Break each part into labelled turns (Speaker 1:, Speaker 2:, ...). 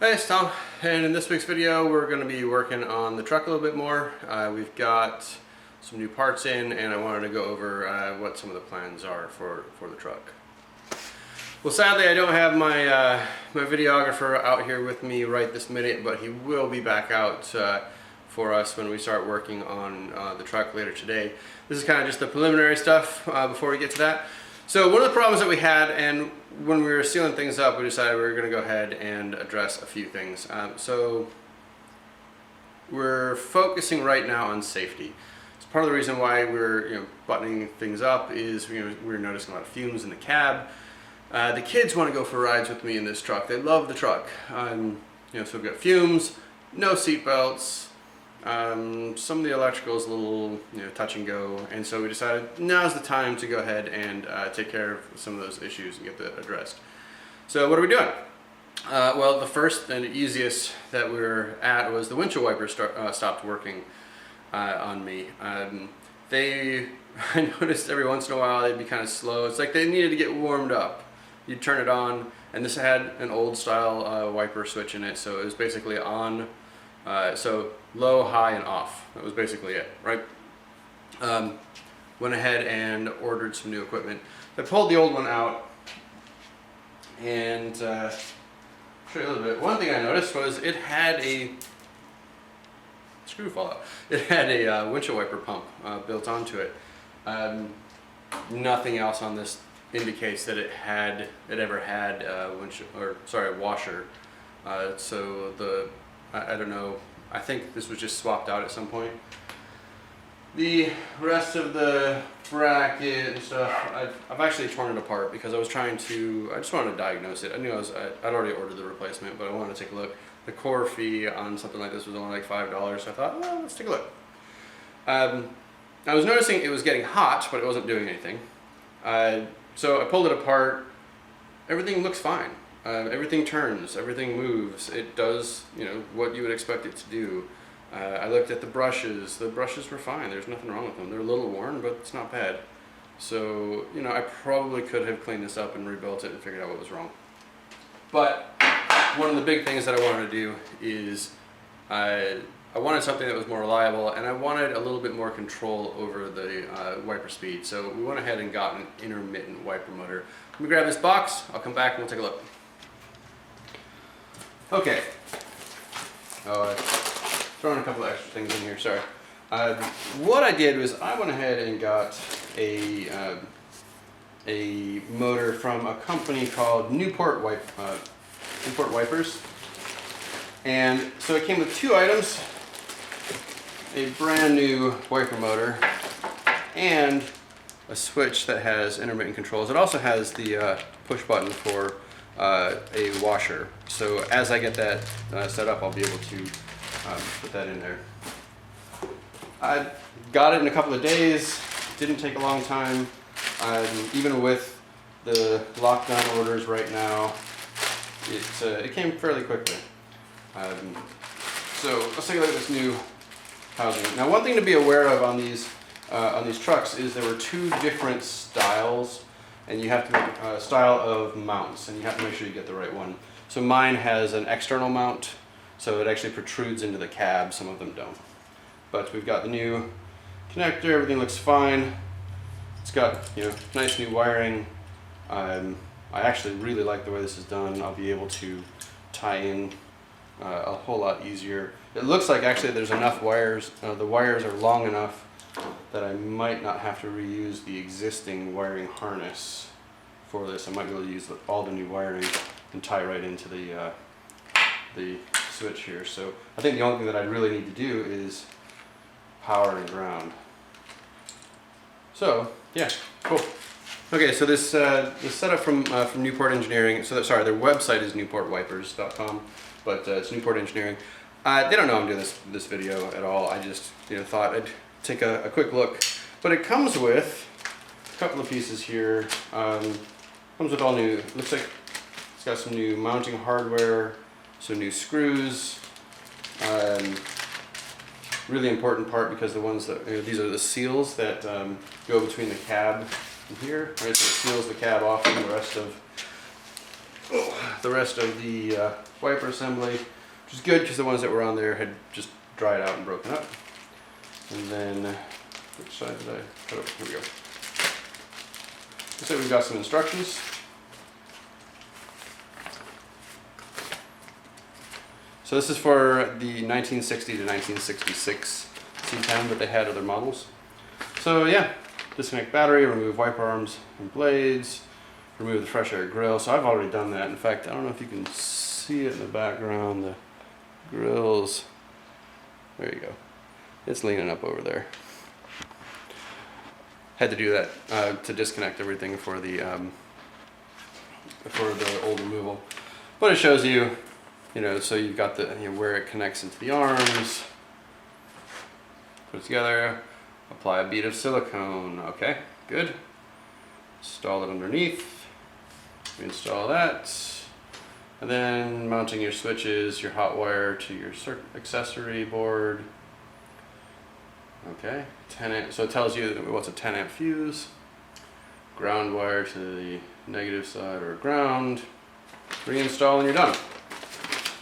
Speaker 1: Hey, it's Tom, and in this week's video we're going to be working on the truck a little bit more. We've got some new parts in, and I wanted to go over what some of the plans are for the truck. Well, sadly I don't have my my videographer out here with me right this minute, but he will be back out for us when we start working on the truck later today. This is kind of just the preliminary stuff before we get to that. So one of the problems that we had, and when we were sealing things up, we decided we were going to go ahead and address a few things. So we're focusing right now on safety. So part of the reason why we're buttoning things up is we're noticing a lot of fumes in the cab. The kids want to go for rides with me in this truck. They love the truck. So we've got fumes, no seat belts. Some of the electrical is a little touch and go, and so we decided now's the time to go ahead and take care of some of those issues and get that addressed. So what are we doing? Well, the first and easiest that we were at was the windshield wiper stopped working on me. I noticed every once in a while they'd be kind of slow. It's like they needed to get warmed up. You'd turn it on, and this had an old style wiper switch in it, so it was basically on. So low, high, and off. That was basically it, right? Went ahead and ordered some new equipment. I pulled the old one out, and show you a little bit. One thing I noticed was it had a screw fall out. It had a windshield wiper pump built onto it. Nothing else on this indicates that it ever had a washer. So I don't know, I think this was just swapped out at some point. The rest of the bracket and stuff, I've actually torn it apart because I just wanted to diagnose it. I knew I'd already ordered the replacement, but I wanted to take a look. The core fee on something like this was only like $5, so I thought, well, let's take a look. I was noticing it was getting hot, but it wasn't doing anything. So I pulled it apart. Everything looks fine. Everything turns, everything moves. It does, what you would expect it to do. I looked at the brushes. The brushes were fine. There's nothing wrong with them. They're a little worn, but it's not bad. So, I probably could have cleaned this up and rebuilt it and figured out what was wrong. But one of the big things that I wanted to do is I wanted something that was more reliable, and I wanted a little bit more control over the wiper speed. So we went ahead and got an intermittent wiper motor. Let me grab this box. I'll come back and we'll take a look. Okay. Throwing a couple of extra things in here, sorry. What I did was I went ahead and got a motor from a company called Newport Wipers. And so it came with two items, a brand new wiper motor and a switch that has intermittent controls. It also has the push button for a washer. So as I get that set up, I'll be able to put that in there. I got it in a couple of days. Didn't take a long time. Even with the lockdown orders right now, it came fairly quickly. So let's take a look at this new housing. Now, one thing to be aware of on these trucks is there were two different styles, and you have to make a style of mounts, and you have to make sure you get the right one. So mine has an external mount, so it actually protrudes into the cab. Some of them don't. But we've got the new connector. Everything looks fine. It's got nice new wiring. I actually really like the way this is done. I'll be able to tie in a whole lot easier. It looks like actually there's enough wires. The wires are long enough that I might not have to reuse the existing wiring harness for this. I might be able to use all the new wiring and tie right into the switch here. So I think the only thing that I really need to do is power and ground. So yeah, cool. Okay, so this setup from Newport Engineering. So sorry, their website is newportwipers.com, but it's Newport Engineering. They don't know I'm doing this video at all. I just thought I'd take a quick look. But it comes with a couple of pieces here. Comes with all new. Looks like it's got some new mounting hardware, some new screws. Really important part because the ones that these are the seals that go between the cab and here. Right, so it seals the cab off from the rest of the rest of the wiper assembly, which is good because the ones that were on there had just dried out and broken up. And then, which side did I cut up? Here we go. So we've got some instructions. So this is for the 1960 to 1966 C10, but they had other models. So yeah, disconnect battery, remove wiper arms and blades, remove the fresh air grill. So I've already done that. In fact, I don't know if you can see it in the background. The grill's, there you go. It's leaning up over there. Had to do that to disconnect everything for the old removal. But it shows you, so you've got the where it connects into the arms. Put it together. Apply a bead of silicone. Okay, good. Install it underneath. Install that. And then mounting your switches, your hot wire to your accessory board. Okay, 10 amp, so it tells you what's a 10 amp fuse. Ground wire to the negative side or ground. Reinstall and you're done.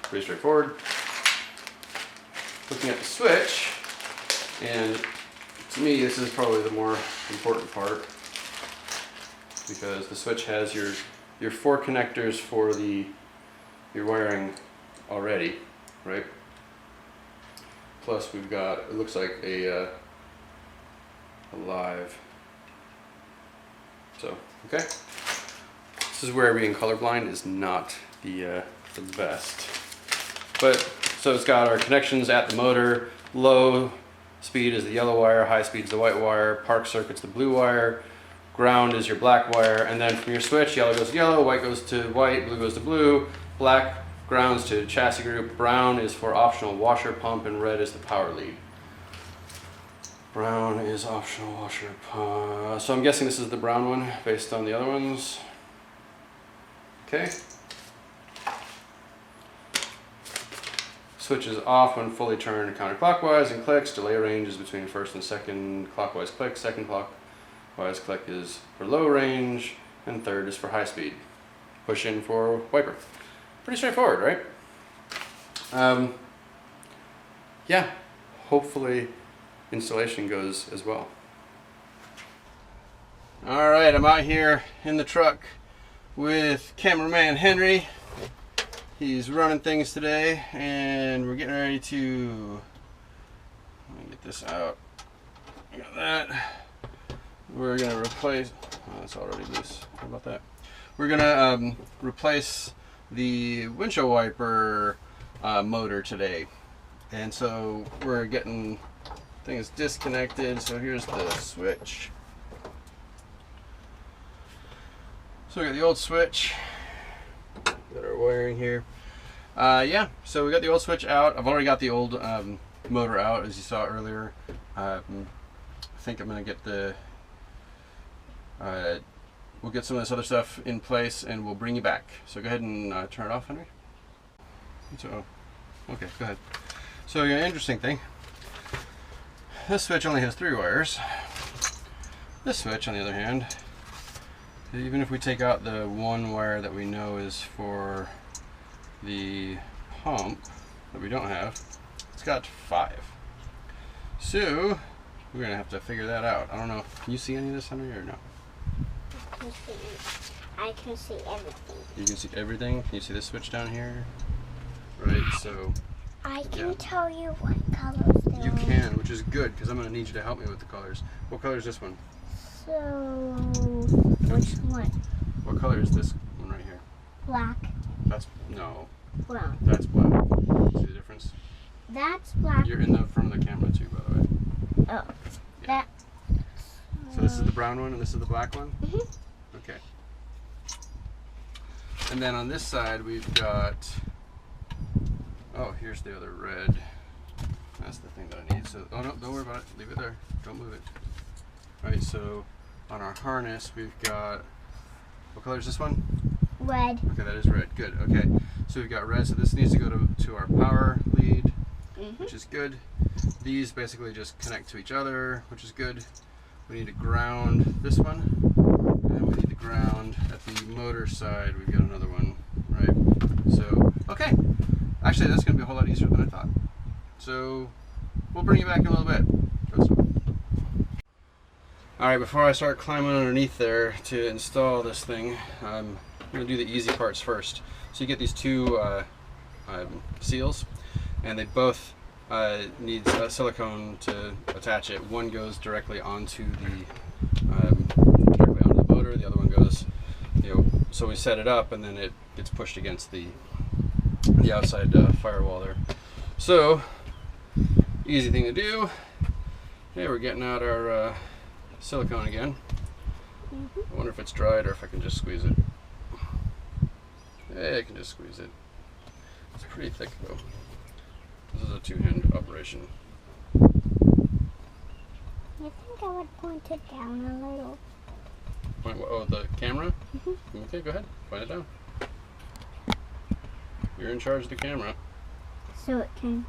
Speaker 1: Pretty straightforward. Looking at the switch, and to me this is probably the more important part, because the switch has your 4 connectors for your wiring already, right? Plus we've got, it looks like a live. So, okay. This is where being colorblind is not the best. But, so it's got our connections at the motor. Low speed is the yellow wire, high speed is the white wire, park circuit's the blue wire, ground is your black wire, and then from your switch, yellow goes to yellow, white goes to white, blue goes to blue, black grounds to chassis group, brown is for optional washer pump, and red is the power lead. Brown is optional washer pump. So I'm guessing this is the brown one based on the other ones. Okay. Switch is off when fully turned counterclockwise and clicks. Delay range is between first and second clockwise click. Second clockwise click is for low range, and third is for high speed. Push in for wiper. Pretty straightforward, right? Yeah, hopefully installation goes as well. All right, I'm out here in the truck with cameraman Henry. He's running things today, and we're getting ready to, let me get this out. Got that. We're gonna replace, oh, that's already loose. How about that? We're gonna replace the windshield wiper motor today, and so we're getting things disconnected. So here's the switch. So we got the old switch, got our wiring here. Yeah, so we got the old switch out. I've already got the old motor out, as you saw earlier. I think I'm gonna get the we'll get some of this other stuff in place and we'll bring you back. So go ahead and turn it off, Henry. So, okay, go ahead. So an interesting thing, this switch only has 3 wires. This switch, on the other hand, even if we take out the 1 wire that we know is for the pump that we don't have, it's got 5. So we're gonna have to figure that out. I don't know, can you see any of this, Henry, or no?
Speaker 2: I can see everything.
Speaker 1: You can see everything? Can you see this switch down here? Right, so
Speaker 2: I can tell you what colors they are.
Speaker 1: You can, which is good, because I'm going to need you to help me with the colors. What color is this one?
Speaker 2: So, which one?
Speaker 1: What color is this one right here?
Speaker 2: Black.
Speaker 1: That's, no.
Speaker 2: Brown.
Speaker 1: That's black. See the difference?
Speaker 2: That's black.
Speaker 1: You're in the front of the camera too, by the way.
Speaker 2: Oh.
Speaker 1: Yeah.
Speaker 2: That.
Speaker 1: So this is the brown one and this is the black one?
Speaker 2: Mm-hmm.
Speaker 1: Okay. And then on this side we've got, oh, here's the other red. That's the thing that I need. So, oh no, don't worry about it. Leave it there. Don't move it. Alright, so on our harness we've got, what color is this one?
Speaker 2: Red.
Speaker 1: Okay, that is red. Good. Okay, so we've got red. So this needs to go to our power lead, which is good. These basically just connect to each other, which is good. We need to ground this one, and we need to ground at the motor side. We've got another one Okay. Actually, that's going to be a whole lot easier than I thought. So we'll bring you back in a little bit. Alright, before I start climbing underneath there to install this thing, I'm going to do the easy parts first. So you get these two seals, and they both need silicone to attach it. One goes directly onto the motor, the other one goes, so we set it up and then it gets pushed against the outside firewall there. So, easy thing to do. Hey, we're getting out our silicone again. I wonder if it's dried or if I can just squeeze it. Hey, I can just squeeze it. It's pretty thick though. This is a two-hand operation.
Speaker 2: I think I would point it down a little.
Speaker 1: Oh, the camera? Okay, go ahead. Point it down. You're in charge of the camera.
Speaker 2: So it can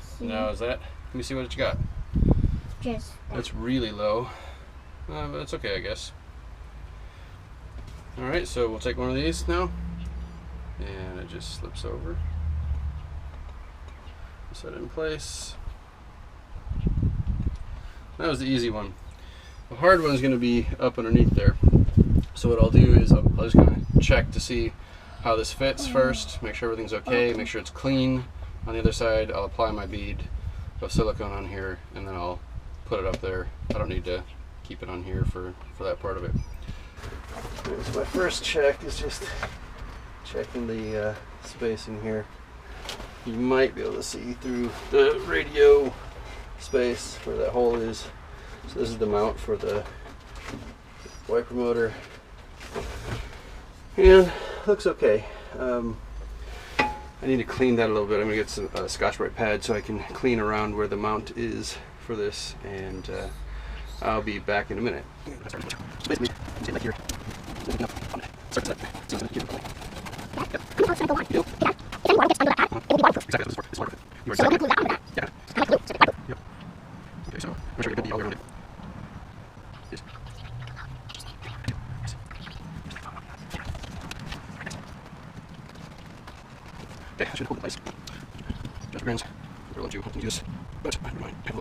Speaker 2: see.
Speaker 1: Now is that? Let me see what you got.
Speaker 2: Just that.
Speaker 1: That's really low. But it's okay, I guess. Alright, so we'll take one of these now. And it just slips over. Set it in place. That was the easy one. The hard one is going to be up underneath there. So what I'll do is I'll just kind of check to see how this fits first, make sure everything's okay, make sure it's clean. On the other side, I'll apply my bead of silicone on here, and then I'll put it up there. I don't need to keep it on here for that part of it. So my first check is just checking the spacing here. You might be able to see through the radio space where that hole is. So this is the mount for the wiper motor. And looks okay. I need to clean that a little bit. I'm gonna get some Scotch-Brite pad so I can clean around where the mount is for this, and I'll be back in a minute. Okay, I should hold it in place. Just grins. I'll let you do this, but never mind. Okay.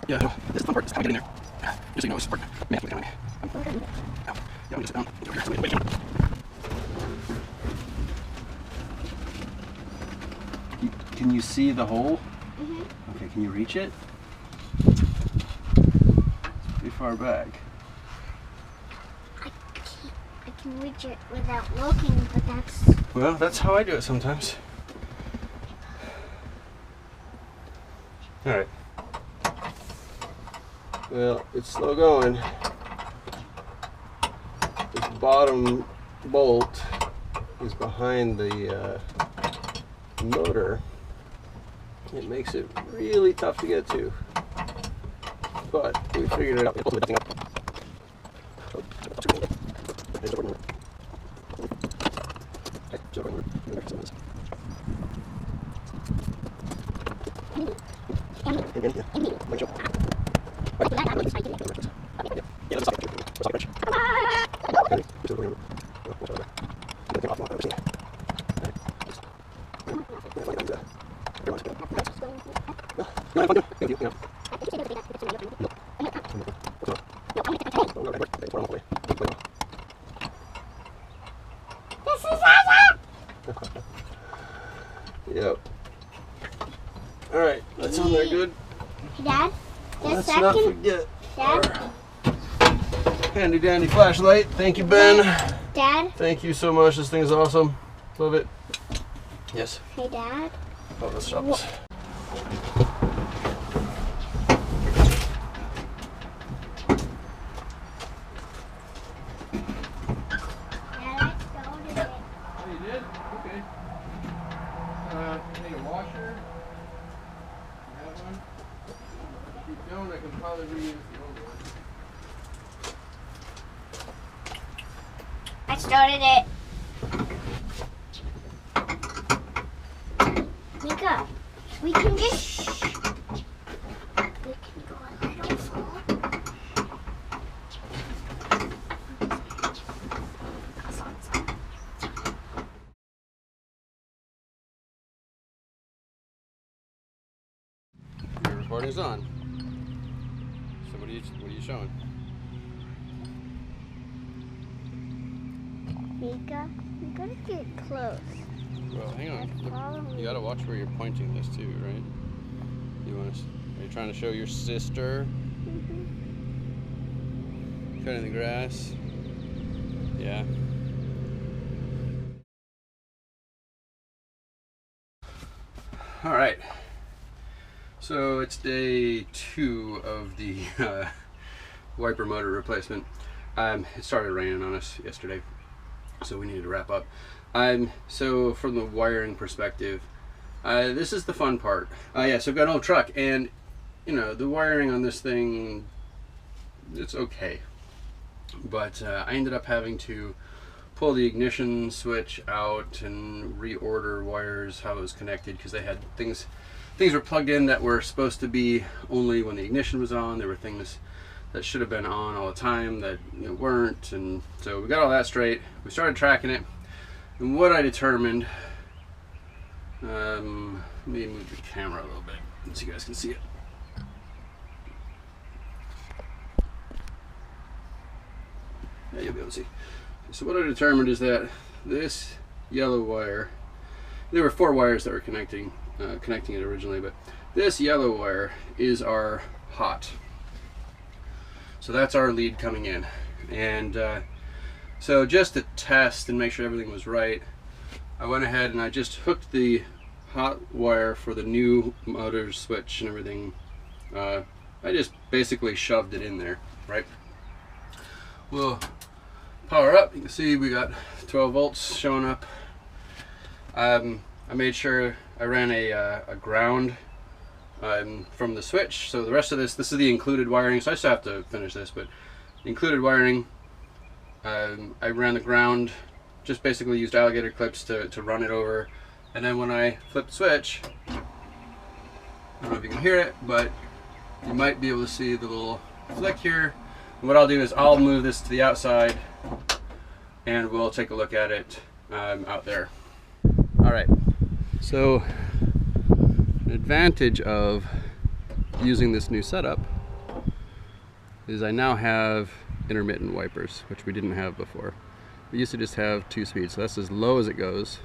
Speaker 1: Yeah, no, this is the fun part. Just how to get in there. Just so you know, this part. Man, look down. Yeah, I'm gonna sit down. Over here. Can you see the hole? Okay, can you reach it? It's pretty far back.
Speaker 2: I can reach it without looking, but that's...
Speaker 1: Well, that's how I do it sometimes. Alright. Well, it's slow going. This bottom bolt is behind the motor. It makes it really tough to get to. But we figured it out. Yep. Alright, that's on there good.
Speaker 2: Dad,
Speaker 1: Let's
Speaker 2: just
Speaker 1: not
Speaker 2: second.
Speaker 1: forget
Speaker 2: Dad,
Speaker 1: our handy dandy flashlight. Thank you, Ben.
Speaker 2: Dad.
Speaker 1: Thank you so much. This thing is awesome. Love it. Yes.
Speaker 2: Hey, Dad.
Speaker 1: Oh, let's stop this.
Speaker 2: Dad, I started it.
Speaker 1: Oh, you did? Okay. Need a washer? You have one? If you don't, I can probably reuse the old one.
Speaker 2: I started it. Mika, we can just
Speaker 1: Recording's on. So what are you showing?
Speaker 2: We gotta get close.
Speaker 1: Well, hang on.
Speaker 2: Follow me.
Speaker 1: You gotta watch where you're pointing this to, right? Are you trying to show your sister? Cutting the grass? Yeah. All right. So it's day 2 of the wiper motor replacement. It started raining on us yesterday, so we needed to wrap up. So from the wiring perspective, this is the fun part. Yeah, so I've got an old truck, and you know, the wiring on this thing, it's okay. But I ended up having to pull the ignition switch out and reorder wires, how it was connected, because they had things were plugged in that were supposed to be only when the ignition was on. There were things that should have been on all the time that weren't, and so we got all that straight. We started tracking it, and what I determined, let me move the camera a little bit so you guys can see it. Yeah, you'll be able to see. So what I determined is that this yellow wire, there were 4 wires that were connecting it originally, but this yellow wire is our hot. So that's our lead coming in. And so just to test and make sure everything was right, I went ahead and I just hooked the hot wire for the new motor switch and everything. I just basically shoved it in there, right? We'll power up. You can see we got 12 volts showing up. I made sure I ran a ground from the switch. So the rest of this is the included wiring. So I still have to finish this, but the included wiring, I ran the ground, just basically used alligator clips to run it over. And then when I flip the switch, I don't know if you can hear it, but you might be able to see the little flick here. And what I'll do is I'll move this to the outside and we'll take a look at it out there. All right, so an advantage of using this new setup is I now have intermittent wipers, which we didn't have before. We used to just have 2 speeds, so that's as low as it goes,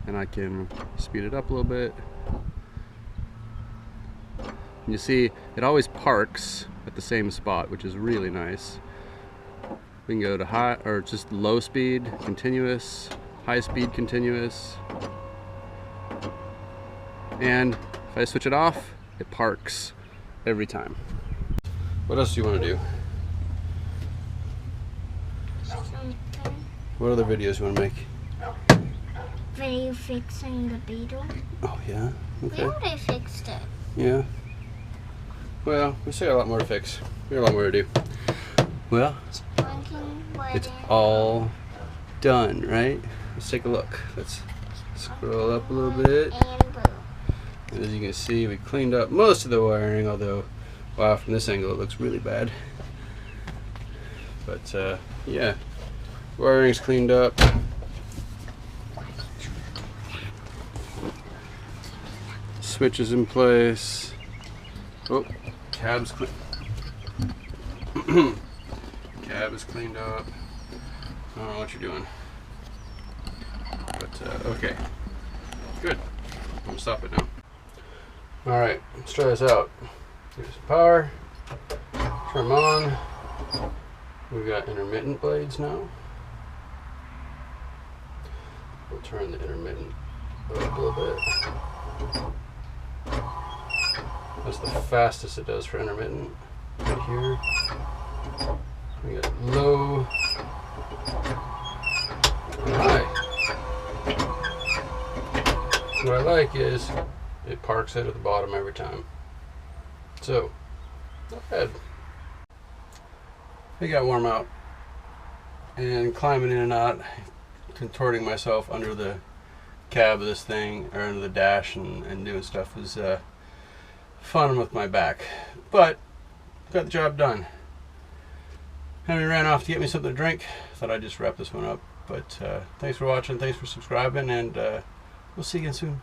Speaker 1: and I can speed it up a little bit. And you see it always parks at the same spot, which is really nice. We can go to high or just low speed, continuous, high speed, continuous. And if I switch it off, it parks every time. What else do you want to do? What other videos you want to make?
Speaker 2: Video fixing the beetle.
Speaker 1: Oh yeah? Okay.
Speaker 2: We already fixed it.
Speaker 1: Yeah. Well, we still got a lot more to fix. We got a lot more to do. Well, it's all done, right? Let's take a look. Let's scroll up a little bit. And as you can see, we cleaned up most of the wiring, although, wow, from this angle it looks really bad. But yeah, wiring's cleaned up. Switch is in place. Oh, cab's clean. Cab is cleaned up. I don't know what you're doing, but okay, good. I'm gonna stop it now. All right, let's try this out. Here's the power. Turn them on. We've got intermittent blades now. We'll turn the intermittent up a little bit. That's the fastest it does for intermittent. Right here. We got low and high. What I like is it parks it at the bottom every time. So, not bad. It got warm out, and climbing in and out, contorting myself under the cab of this thing, or under the dash, and doing stuff was fun with my back. But got the job done. Henry ran off to get me something to drink. Thought I'd just wrap this one up. But thanks for watching, thanks for subscribing, and we'll see you again soon.